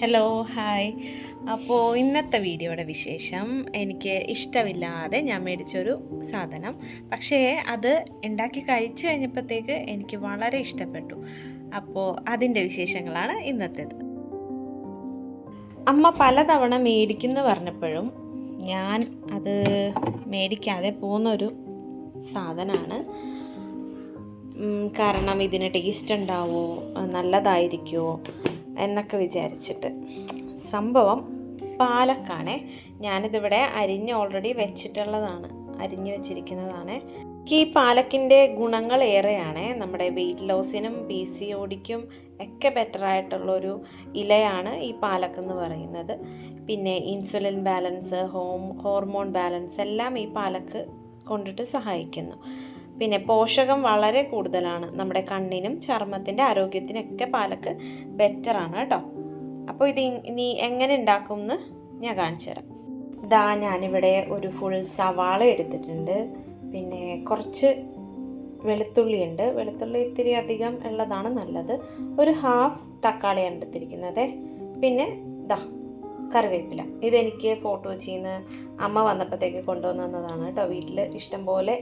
Hello hi. അപ്പോൾ ഇന്നത്തെ വീഡിയോയുടെ വിശേഷം, എനിക്ക് ഇഷ്ടമില്ലാതെ ഞാൻ മേടിച്ചൊരു സാധനം, പക്ഷേ അത് ഉണ്ടാക്കി കഴിച്ചു കഴിഞ്ഞപ്പോഴത്തേക്ക് എനിക്ക് വളരെ ഇഷ്ടപ്പെട്ടു. അപ്പോൾ അതിൻ്റെ വിശേഷങ്ങളാണ് ഇന്നത്തേത്. അമ്മ പലതവണ മേടിക്കുന്നു പറഞ്ഞപ്പോഴും ഞാൻ അത് മേടിക്കാതെ പോകുന്നൊരു സാധനമാണ്. കാരണം ഇതിന് ടേസ്റ്റ് ഉണ്ടാവുമോ, നല്ലതായിരിക്കുമോ എന്നൊക്കെ വിചാരിച്ചിട്ട്. സംഭവം പാലക്കാണ്. ഞാനിതിവിടെ അരിഞ്ഞ് ഓൾറെഡി വെച്ചിട്ടുള്ളതാണ്, അരിഞ്ഞ് വെച്ചിരിക്കുന്നതാണ്. ഈ പാലക്കിൻ്റെ ഗുണങ്ങൾ ഏറെയാണ്. നമ്മുടെ വെയിറ്റ് ലോസിനും PCODക്കും ഒക്കെ ബെറ്ററായിട്ടുള്ളൊരു ഇലയാണ് ഈ പാലക്കെന്ന് പറയുന്നത്. പിന്നെ ഇൻസുലിൻ ബാലൻസ്, ഹോർമോൺ ബാലൻസ് എല്ലാം ഈ പാലക്ക് കൊണ്ടിട്ട് സഹായിക്കുന്നു. പിന്നെ പോഷകം വളരെ കൂടുതലാണ്. നമ്മുടെ കണ്ണിനും ചർമ്മത്തിൻ്റെ ആരോഗ്യത്തിനൊക്കെ പാലക്ക് ബെറ്ററാണ് കേട്ടോ. അപ്പോൾ ഇത് ഇനി എങ്ങനെ ഉണ്ടാക്കും എന്ന് ഞാൻ കാണിച്ചു തരാം. ഞാനിവിടെ ഒരു ഫുൾ സവാള എടുത്തിട്ടുണ്ട്. പിന്നെ കുറച്ച് വെളുത്തുള്ളി ഉണ്ട്. വെളുത്തുള്ളി ഇത്തിരി അധികം ഉള്ളതാണ് നല്ലത്. ഒരു ഹാഫ് തക്കാളിയാണ് എടുത്തിരിക്കുന്നത്. പിന്നെ കറിവേപ്പില. ഇതെനിക്ക് ഫോട്ടോ ചെയ്യുന്ന അമ്മ വന്നപ്പോഴത്തേക്ക് കൊണ്ടുവന്നതാണ് കേട്ടോ. വീട്ടിൽ ഇഷ്ടം പോലെ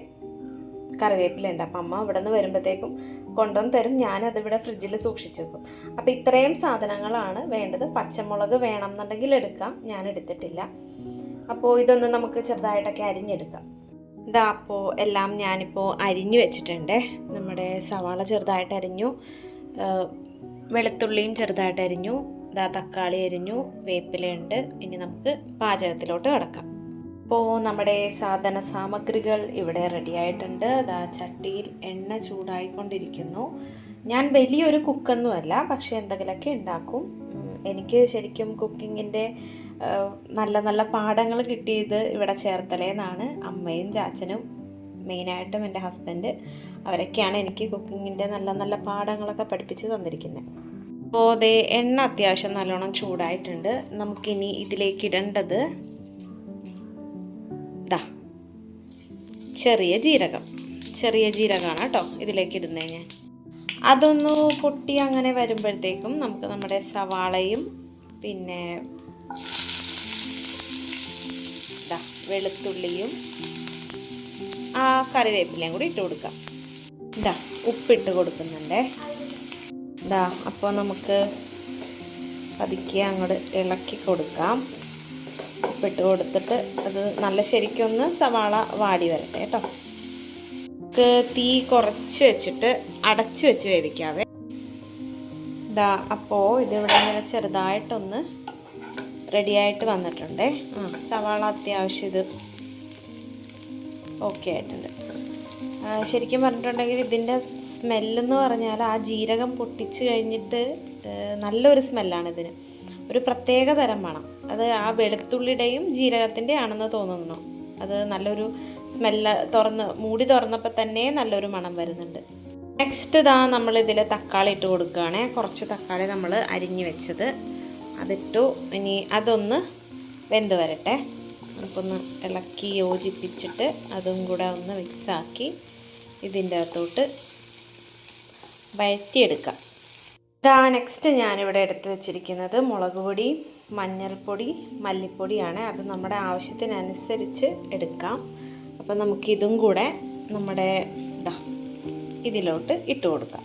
കറിവേപ്പില ഉണ്ട്. അപ്പം അമ്മ ഇവിടെ നിന്ന് വരുമ്പോഴത്തേക്കും കൊണ്ടുവന്ന് തരും. ഞാനതിവിടെ ഫ്രിഡ്ജിൽ സൂക്ഷിച്ചു വെക്കും. അപ്പോൾ ഇത്രയും സാധനങ്ങളാണ് വേണ്ടത്. പച്ചമുളക് വേണം എന്നുണ്ടെങ്കിൽ എടുക്കാം, ഞാൻ എടുത്തിട്ടില്ല. അപ്പോൾ ഇതൊന്ന് നമുക്ക് ചെറുതായിട്ടൊക്കെ അരിഞ്ഞെടുക്കാം. അപ്പോൾ എല്ലാം ഞാനിപ്പോൾ അരിഞ്ഞു വെച്ചിട്ടുണ്ട്. നമ്മുടെ സവാള ചെറുതായിട്ട് അരിഞ്ഞു, വെളുത്തുള്ളിയും ചെറുതായിട്ട് അരിഞ്ഞു, തക്കാളി അരിഞ്ഞു, വേപ്പിലയുണ്ട്. ഇനി നമുക്ക് പാചകത്തിലോട്ട് കിടക്കാം. അപ്പോൾ നമ്മുടെ സാധന സാമഗ്രികൾ ഇവിടെ റെഡി ആയിട്ടുണ്ട്. ചട്ടിയിൽ എണ്ണ ചൂടായിക്കൊണ്ടിരിക്കുന്നു. ഞാൻ വലിയൊരു കുക്കൊന്നുമല്ല, പക്ഷേ എന്തെങ്കിലുമൊക്കെ ഉണ്ടാക്കും. എനിക്ക് ശരിക്കും കുക്കിങ്ങിൻ്റെ നല്ല നല്ല പാഠങ്ങൾ കിട്ടിയത് ഇവിടെ ചേർത്തലേന്നാണ്. അമ്മയും ചാച്ചനും, മെയിനായിട്ടും എൻ്റെ ഹസ്ബൻഡ്, അവരൊക്കെയാണ് എനിക്ക് കുക്കിങ്ങിൻ്റെ നല്ല നല്ല പാഠങ്ങളൊക്കെ പഠിപ്പിച്ച് തന്നിരിക്കുന്നത്. അപ്പോൾ എണ്ണ അത്യാവശ്യം നല്ലോണം ചൂടായിട്ടുണ്ട്. നമുക്കിനി ഇതിലേക്ക് ഇടേണ്ടത് ചെറിയ ജീരകമാണ് കേട്ടോ ഇതിലേക്ക് ഇടുന്നത്. ഞാൻ അതൊന്ന് പൊട്ടി അങ്ങനെ വരുമ്പോഴത്തേക്കും നമുക്ക് നമ്മുടെ സവാളയും പിന്നെ വെളുത്തുള്ളിയും ആ കറിവേപ്പിലയും കൂടി ഇട്ട് കൊടുക്കാം. ഉപ്പിട്ട് കൊടുക്കുന്നുണ്ടേ. അപ്പോൾ നമുക്ക് പതുക്കെ അങ്ങോട്ട് ഇളക്കി കൊടുക്കാം. ഉപ്പിട്ട് കൊടുത്തിട്ട് അത് നല്ല ശരിക്കൊന്ന് സവാള വാടി വരട്ടെ കേട്ടോ. നമുക്ക് തീ കുറച്ച് വെച്ചിട്ട് അടച്ചു വെച്ച് വേവിക്കാവേ. അപ്പോൾ ഇതിവിടെ ഇങ്ങനെ ചെറുതായിട്ടൊന്ന് റെഡിയായിട്ട് വന്നിട്ടുണ്ടേ. സവാള അത്യാവശ്യം ഇത് ഓക്കെ ആയിട്ടുണ്ട്. ശരിക്കും പറഞ്ഞിട്ടുണ്ടെങ്കിൽ ഇതിൻ്റെ സ്മെല്ലെന്ന് പറഞ്ഞാൽ ആ ജീരകം പൊട്ടിച്ച് കഴിഞ്ഞിട്ട് നല്ലൊരു സ്മെല്ലാണ് ഇതിന്. ഒരു പ്രത്യേക തരം മണം. അത് ആ വെളുത്തുള്ളിയുടെയും ജീരകത്തിൻ്റെ ആണെന്ന് തോന്നുന്നു. അത് നല്ലൊരു സ്മെല്ല്. മൂടി തുറന്നപ്പോൾ തന്നെ നല്ലൊരു മണം വരുന്നുണ്ട്. നെക്സ്റ്റ് നമ്മളിതിൽ തക്കാളി ഇട്ട് കൊടുക്കുകയാണേ. കുറച്ച് തക്കാളി നമ്മൾ അരിഞ്ഞു വെച്ചത് അതിട്ടു. ഇനി അതൊന്ന് വെന്ത് വരട്ടെ. നമുക്കൊന്ന് ഇളക്കി യോജിപ്പിച്ചിട്ട് അതും കൂടെ ഒന്ന് മിക്സാക്കി ഇതിൻ്റെ അകത്തോട്ട് വഴറ്റിയെടുക്കാം. നെക്സ്റ്റ് ഞാനിവിടെ എടുത്ത് വെച്ചിരിക്കുന്നത് മുളക് പൊടി, മഞ്ഞൾപ്പൊടി, മല്ലിപ്പൊടിയാണ്. അത് നമ്മുടെ ആവശ്യത്തിനനുസരിച്ച് എടുക്കാം. അപ്പോൾ നമുക്കിതും കൂടെ നമ്മുടെ ഇതിലോട്ട് ഇട്ട് കൊടുക്കാം.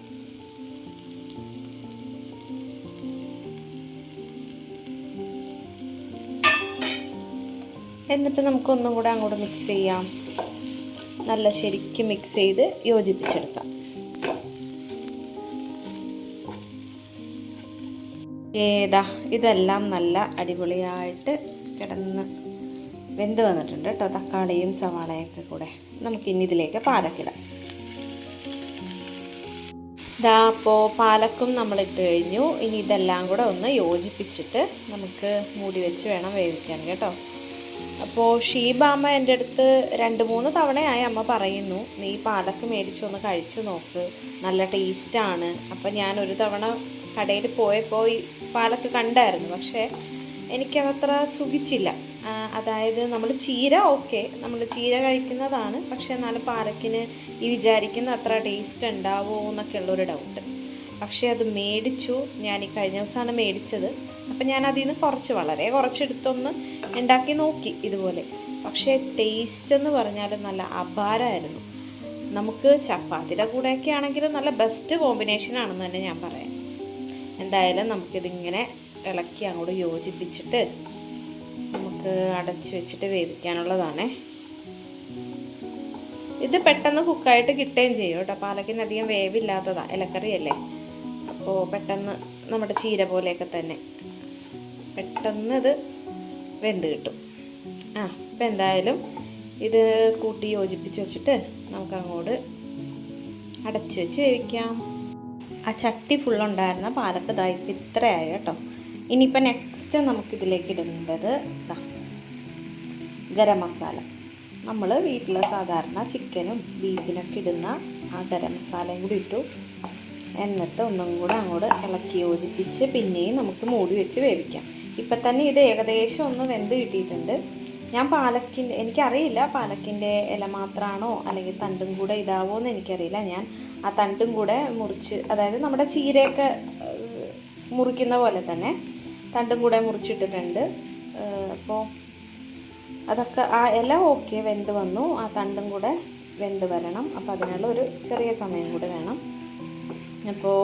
എന്നിട്ട് നമുക്കൊന്നും കൂടെ അങ്ങോട്ട് മിക്സ് ചെയ്യാം. നല്ല ശരിക്കും മിക്സ് ചെയ്ത് യോജിപ്പിച്ചെടുക്കാം. ഇതെല്ലാം നല്ല അടിപൊളിയായിട്ട് കിടന്ന് വെന്ത് വന്നിട്ടുണ്ട് കേട്ടോ. തക്കാളിയും സവാളയൊക്കെ കൂടെ. നമുക്കിനി ഇതിലേക്ക് പാലക്കിടാം. അപ്പോൾ പാലക്കും നമ്മളിട്ട് കഴിഞ്ഞു. ഇനി ഇതെല്ലാം കൂടെ ഒന്ന് യോജിപ്പിച്ചിട്ട് നമുക്ക് മൂടി വെച്ച് വേണം വേവിക്കാൻ കേട്ടോ. അപ്പോൾ ഷീബാമ്മ എൻ്റെ അടുത്ത് 2-3 തവണയായി അമ്മ പറയുന്നു, നീ പാലക്ക് മേടിച്ചൊന്ന് കഴിച്ചു നോക്ക്, നല്ല ടേസ്റ്റാണ്. അപ്പം ഞാനൊരു തവണ കടയിൽ പോയപ്പോൾ ഈ പാലക്ക് കണ്ടായിരുന്നു, പക്ഷേ എനിക്കതത്ര സുഖിച്ചില്ല. അതായത് നമ്മൾ ചീര നമ്മൾ ചീര കഴിക്കുന്നതാണ്, പക്ഷേ എന്നാലും പാലക്കിന് ഈ വിചാരിക്കുന്ന അത്ര ടേസ്റ്റ് ഉണ്ടാവുമോ എന്നൊക്കെ ഉള്ളൊരു ഡൗട്ട്. പക്ഷേ അത് മേടിച്ചു. ഞാൻ ഈ കഴിഞ്ഞ ദിവസമാണ് മേടിച്ചത്. അപ്പം ഞാൻ അതിൽ നിന്ന് വളരെ കുറച്ചെടുത്തൊന്ന് ഉണ്ടാക്കി നോക്കി ഇതുപോലെ. പക്ഷേ ടേസ്റ്റ് എന്ന് പറഞ്ഞാൽ നല്ല അപാരമായിരുന്നു. നമുക്ക് ചപ്പാത്തിയുടെ കൂടെയൊക്കെ ആണെങ്കിൽ നല്ല ബെസ്റ്റ് കോമ്പിനേഷൻ ആണെന്ന് തന്നെ ഞാൻ പറയാം. എന്തായാലും നമുക്കിതിങ്ങനെ ഇളക്കി അങ്ങോട്ട് യോജിപ്പിച്ചിട്ട് നമുക്ക് അടച്ച് വെച്ചിട്ട് വേവിക്കാനുള്ളതാണേ. ഇത് പെട്ടെന്ന് കുക്കായിട്ട് കിട്ടുകയും ചെയ്യും കേട്ടോ. പാലക്കിന് അധികം വേവില്ലാത്തതാണ്, ഇലക്കറിയല്ലേ. അപ്പോൾ പെട്ടെന്ന് നമ്മുടെ ചീര പോലെയൊക്കെ തന്നെ പെട്ടെന്ന് ഇത് വെന്ത് കിട്ടും. ഇപ്പം എന്തായാലും ഇത് കൂട്ടി യോജിപ്പിച്ച് വെച്ചിട്ട് നമുക്ക് അങ്ങോട്ട് അടച്ച് വെച്ച് വേവിക്കാം. ആ ചട്ടി ഫുള്ളുണ്ടായിരുന്ന പാലക്ക് ഇതാ ഇപ്പം ഇത്രയായി കേട്ടോ. ഇനിയിപ്പോൾ നെക്സ്റ്റ് നമുക്കിതിലേക്ക് ഇടേണ്ടത് ഗരം മസാല. നമ്മൾ വീട്ടിൽ സാധാരണ ചിക്കനും ബീഫിനൊക്കെ ഇടുന്ന ആ ഗരം മസാലയും കൂടി ഇട്ടു. എന്നിട്ട് ഒന്നും കൂടെ അങ്ങോട്ട് ഇളക്കി യോജിപ്പിച്ച് പിന്നെയും നമുക്ക് മൂടി വെച്ച് വേവിക്കാം. ഇപ്പം തന്നെ ഇത് ഏകദേശം ഒന്ന് വെന്ത് കിട്ടിയിട്ടുണ്ട്. ഞാൻ എനിക്കറിയില്ല പാലക്കിൻ്റെ ഇല മാത്രമാണോ അല്ലെങ്കിൽ തണ്ടും കൂടെ ഇടാവോ എന്ന് എനിക്കറിയില്ല. ഞാൻ ആ തണ്ടും കൂടെ മുറിച്ച്, അതായത് നമ്മുടെ ചീരയൊക്കെ മുറിക്കുന്ന പോലെ തന്നെ തണ്ടും കൂടെ മുറിച്ചിട്ടിട്ടുണ്ട്. അപ്പോൾ അതൊക്കെ ആ ഇല ഓക്കെ വെന്ത് വന്നു. ആ തണ്ടും കൂടെ വെന്ത് വരണം. അപ്പോൾ അതിനുള്ള ഒരു ചെറിയ സമയം കൂടെ വേണം. അപ്പോൾ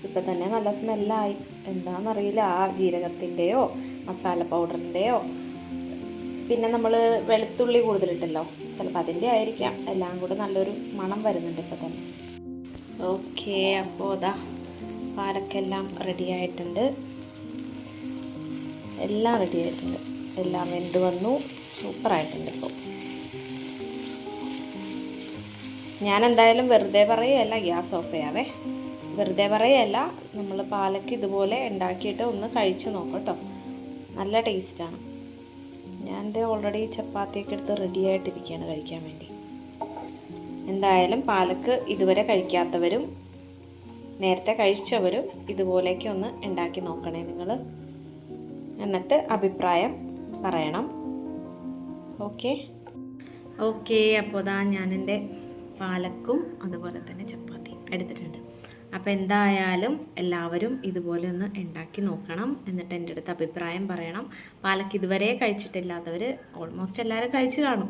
ഇപ്പം തന്നെ നല്ല സ്മെല്ലായി. എന്താണെന്നറിയില്ല, ആ ജീരകത്തിൻ്റെയോ മസാല പൗഡറിൻ്റെയോ പിന്നെ നമ്മൾ വെളുത്തുള്ളി കൂടുതലിട്ടല്ലോ, ചിലപ്പോൾ അതിൻ്റെ ആയിരിക്കാം. എല്ലാം കൂടെ നല്ലൊരു മണം വരുന്നുണ്ട് ഇപ്പം തന്നെ. ഓക്കെ, അപ്പോൾ അതാ പാലക്കെല്ലാം റെഡി ആയിട്ടുണ്ട്. എല്ലാം റെഡി ആയിട്ടുണ്ട്. എല്ലാം വെന്ത് വന്നു. സൂപ്പറായിട്ടുണ്ട്. ഇപ്പോൾ ഞാൻ എന്തായാലും വെറുതെ പറയുകയല്ല, ഗ്യാസ് ഓഫ് ചെയ്യാവേ. വെറുതെ പറയുകയല്ല, നമ്മൾ പാലക്ക് ഇതുപോലെ ഉണ്ടാക്കിയിട്ട് ഒന്ന് കഴിച്ചു നോക്കട്ടോ. നല്ല ടേസ്റ്റാണ്. ഞാൻ ഓൾറെഡി ചപ്പാത്തിയൊക്കെ എടുത്ത് റെഡി ആയിട്ടിരിക്കുകയാണ് കഴിക്കാൻ വേണ്ടി. എന്തായാലും പാലക്ക് ഇതുവരെ കഴിക്കാത്തവരും നേരത്തെ കഴിച്ചവരും ഇതുപോലെയൊക്കെ ഒന്ന് ഉണ്ടാക്കി നോക്കണേ നിങ്ങൾ. എന്നിട്ട് അഭിപ്രായം പറയണം. ഓക്കെ, അപ്പോൾ അതാ ഞാനെൻ്റെ പാലക്കും അതുപോലെ തന്നെ ചപ്പാത്തിയും എടുത്തിട്ടുണ്ട്. അപ്പോൾ എന്തായാലും എല്ലാവരും ഇതുപോലെ ഒന്ന് ഉണ്ടാക്കി നോക്കണം. എന്നിട്ട് എൻ്റെ അടുത്ത് അഭിപ്രായം പറയണം. പാലക്ക് ഇതുവരെ കഴിച്ചിട്ടില്ലാത്തവർ, ഓൾമോസ്റ്റ് എല്ലാവരും കഴിച്ചു കാണും.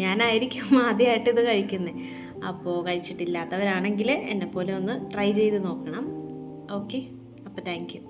ഞാനായിരിക്കും ആദ്യമായിട്ട് ഇത് കഴിക്കുന്നത്. അപ്പോൾ കഴിച്ചിട്ടില്ലാത്തവരാണെങ്കിൽ എന്നെപ്പോലെ ഒന്ന് ട്രൈ ചെയ്ത് നോക്കണം. ഓക്കെ, അപ്പോൾ താങ്ക് യു.